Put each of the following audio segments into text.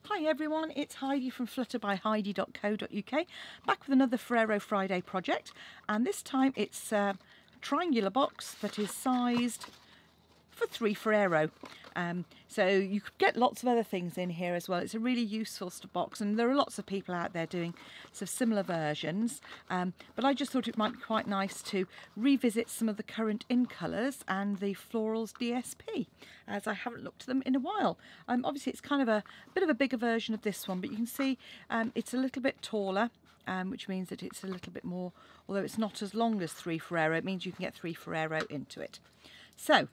Hi everyone, it's Heidi from flutterbyheidi.co.uk, back with another Ferrero Friday project, and this time it's a triangular box that is sized for 3 Ferrero. So you could get lots of other things in here as well. It's a really useful box, and there are lots of people out there doing sort of similar versions, but I just thought it might be quite nice to revisit some of the current in colours and the Florals DSP, as I haven't looked at them in a while. Obviously it's kind of a bit of a bigger version of this one, but you can see it's a little bit taller, which means that it's a little bit more, although it's not as long as 3 Ferrero, it means you can get 3 Ferrero into it. So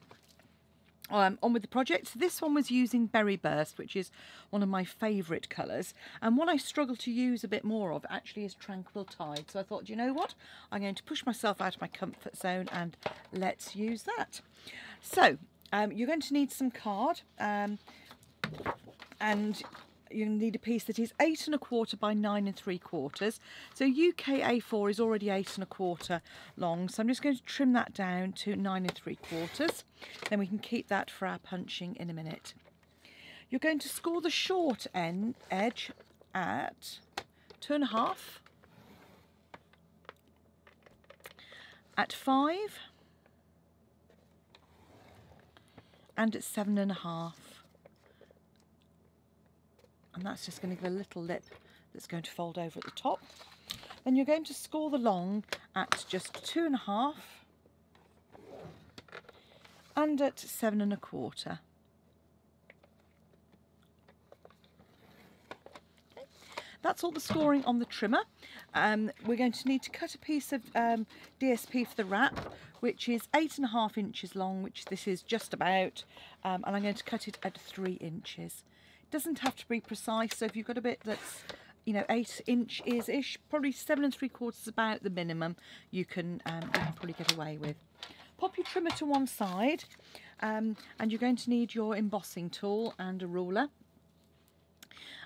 on with the project. So this one was using Berry Burst, which is one of my favourite colours, and what I struggle to use a bit more of actually is Tranquil Tide. So I thought, you know what, I'm going to push myself out of my comfort zone and let's use that. So you're going to need some card, and you need a piece that is 8 1/4 by 9 3/4. So UK A4 is already 8 1/4 long, so I'm just going to trim that down to 9 3/4. Then we can keep that for our punching in a minute. You're going to score the short edge at 2 1/2, at 5, and at 7 1/2. And that's just going to give a little lip that's going to fold over at the top. Then you're going to score the long at just 2 1/2 and at 7 1/4. Okay. That's all the scoring on the trimmer. We're going to need to cut a piece of DSP for the wrap, which is 8 1/2 inches long, which this is just about, and I'm going to cut it at 3 inches. Doesn't have to be precise, so if you've got a bit that's, you know, 8 inches-ish, probably 7 3/4 is about the minimum you can probably get away with. Pop your trimmer to one side, and you're going to need your embossing tool and a ruler.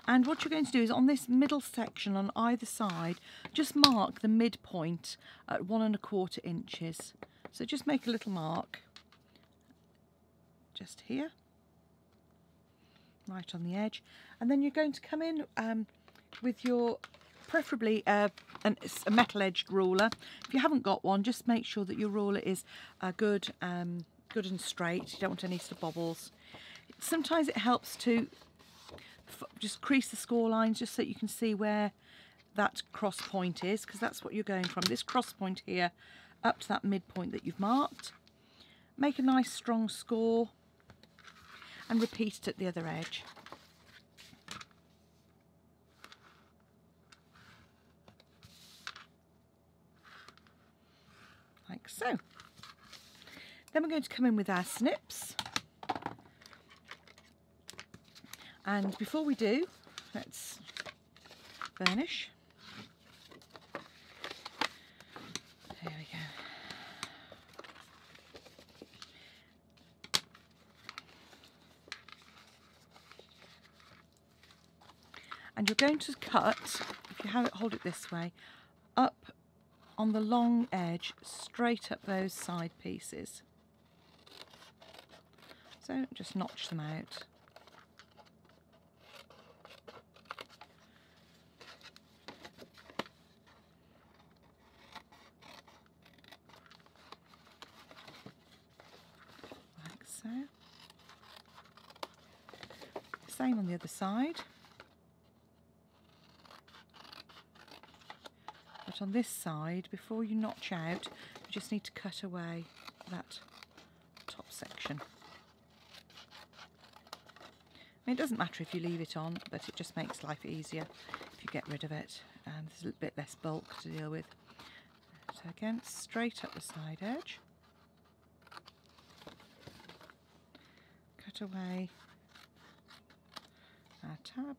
And what you're going to do is on this middle section on either side, just mark the midpoint at 1 1/4 inches. So just make a little mark just here, right on the edge, and then you're going to come in with your, preferably a metal edged ruler. If you haven't got one, just make sure that your ruler is good and straight. You don't want any sort of bobbles. Sometimes it helps to just crease the score lines just so that you can see where that cross point is, because that's what you're going from, this cross point here up to that midpoint that you've marked. Make a nice strong score and repeat it at the other edge. Like so. Then we're going to come in with our snips. And before we do, let's burnish. There we go. And you're going to cut, if you have it, hold it this way, up on the long edge, straight up those side pieces. So just notch them out. Like so. Same on the other side. But on this side, before you notch out, you just need to cut away that top section. I mean, it doesn't matter if you leave it on, but it just makes life easier if you get rid of it. There's a little bit less bulk to deal with. So again, straight up the side edge. Cut away our tab.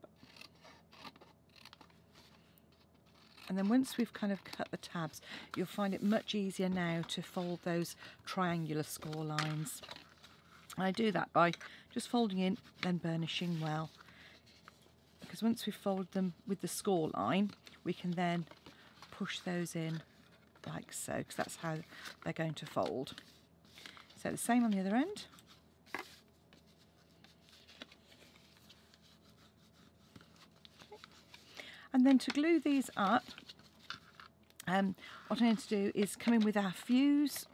And then once we've kind of cut the tabs, you'll find it much easier now to fold those triangular score lines. And I do that by just folding in, then burnishing well. Because once we've folded them with the score line, we can then push those in like so, because that's how they're going to fold. So the same on the other end. And then to glue these up, what I'm going to do is come in with our fuse,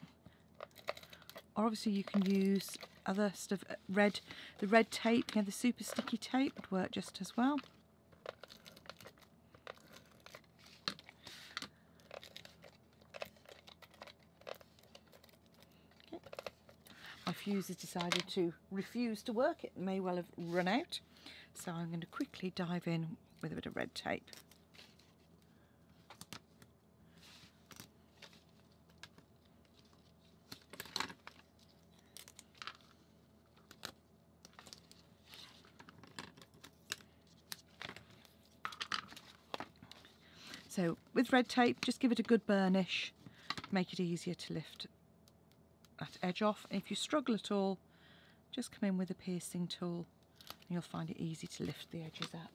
or obviously you can use other stuff, the red tape, the super sticky tape would work just as well. Okay. My fuse has decided to refuse to work, it may well have run out, so I'm going to quickly dive in with a bit of red tape. So with red tape, just give it a good burnish, make it easier to lift that edge off. And if you struggle at all, just come in with a piercing tool and you'll find it easy to lift the edges up.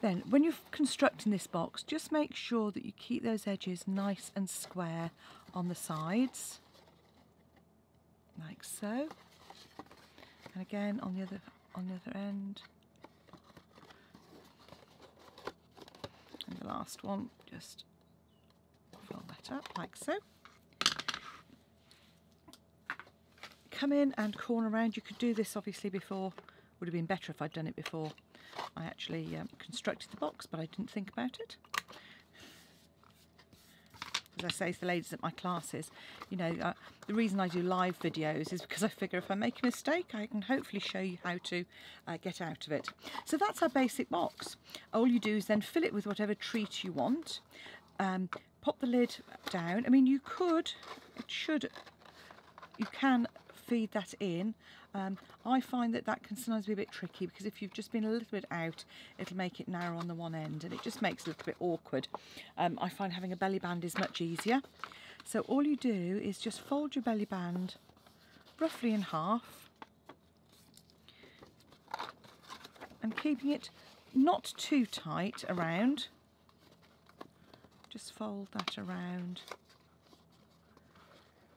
Then when you're constructing this box, just make sure that you keep those edges nice and square on the sides, like so. And again on the other end. And the last one, just fill that up like so. Come in and corner around. You could do this obviously before. Would have been better if I'd done it before I actually constructed the box, but I didn't think about it. As I say to the ladies at my classes, you know, the reason I do live videos is because I figure if I make a mistake, I can hopefully show you how to get out of it. So that's our basic box. All you do is then fill it with whatever treat you want. Pop the lid down. I mean, you can feed that in. I find that can sometimes be a bit tricky because if you've just been a little bit out, it'll make it narrow on the one end and it just makes it a little bit awkward. I find having a belly band is much easier. So all you do is just fold your belly band roughly in half and keeping it not too tight around. Just fold that around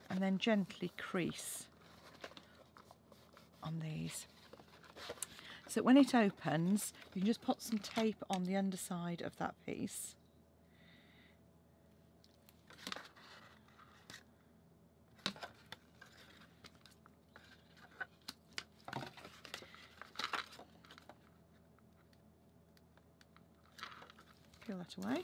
and then gently crease on these. So when it opens, you can just put some tape on the underside of that piece. Peel that away.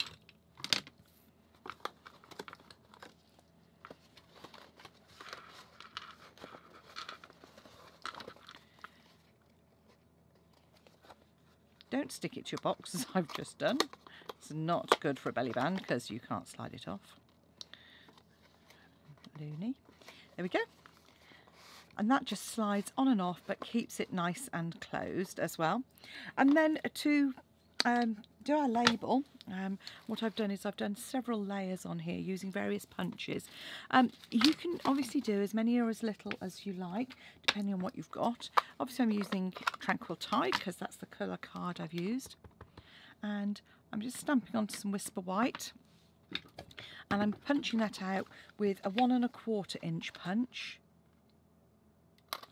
Don't stick it to your box as I've just done. It's not good for a belly band because you can't slide it off. Loony. There we go. And that just slides on and off but keeps it nice and closed as well. And then to do our label, what I've done is I've done several layers on here using various punches. You can obviously do as many or as little as you like depending on what you've got. Obviously I'm using Tranquil Tide because that's the colour card I've used, and I'm just stamping onto some Whisper White and I'm punching that out with a 1 1/4 inch punch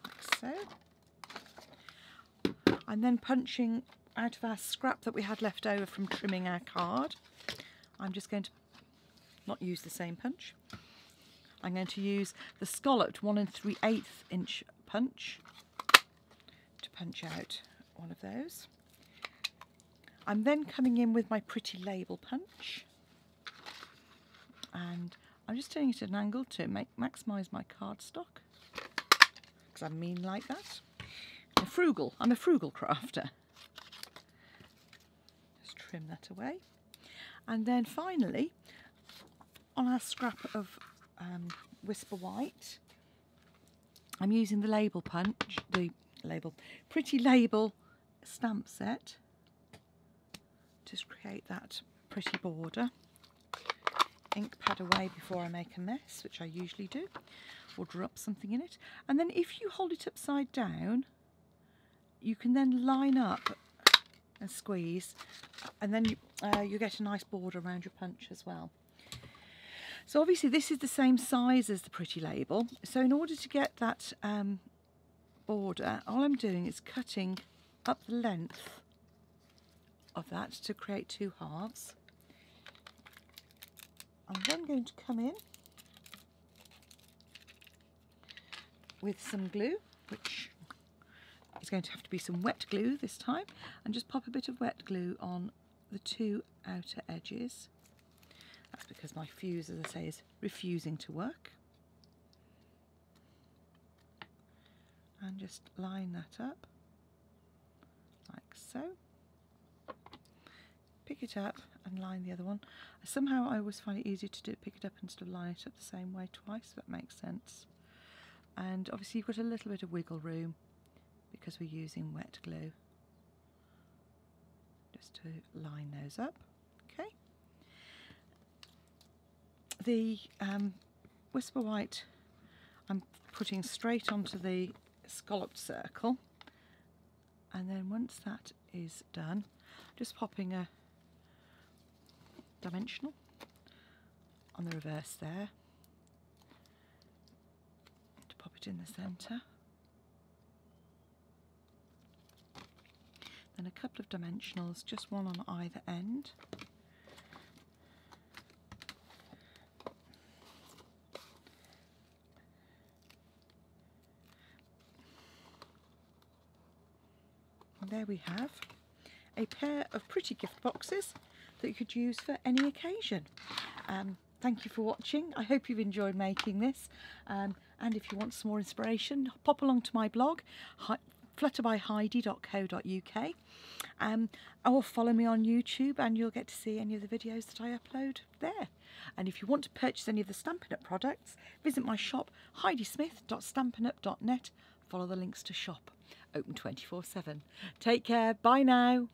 like so. I'm then punching out of our scrap that we had left over from trimming our card. I'm just going to not use the same punch. I'm going to use the scalloped 1 3/8 inch punch to punch out one of those. I'm then coming in with my pretty label punch and I'm just turning it at an angle to maximise my cardstock because I'm mean like that. I'm a frugal crafter. Trim that away, and then finally on our scrap of Whisper White I'm using the label punch, the pretty label stamp set to create that pretty border. Ink pad away before I make a mess, which I usually do, or drop something in it, and then if you hold it upside down you can then line up and squeeze, and then you get a nice border around your punch as well. So obviously this is the same size as the pretty label, so in order to get that border, all I'm doing is cutting up the length of that to create two halves. I'm then going to come in with some glue, which is going to have to be some wet glue this time, and just pop a bit of wet glue on the two outer edges. That's because my fuse, as I say, is refusing to work. And just line that up like so. Pick it up and line the other one. Somehow I always find it easier to pick it up instead of line it up the same way twice, if that makes sense. And obviously you've got a little bit of wiggle room because we're using wet glue, just to line those up. Okay. The Whisper White I'm putting straight onto the scalloped circle, and then once that is done, just popping a dimensional on the reverse there to pop it in the centre, then a couple of dimensionals, just one on either end. And there we have a pair of pretty gift boxes that you could use for any occasion. Thank you for watching. I hope you've enjoyed making this. And if you want some more inspiration, pop along to my blog, flutterbyheidi.co.uk, or follow me on YouTube and you'll get to see any of the videos that I upload there. And if you want to purchase any of the Stampin' Up products, visit my shop, heidismith.stampinup.net. Follow the links to shop. Open 24/7. Take care. Bye now.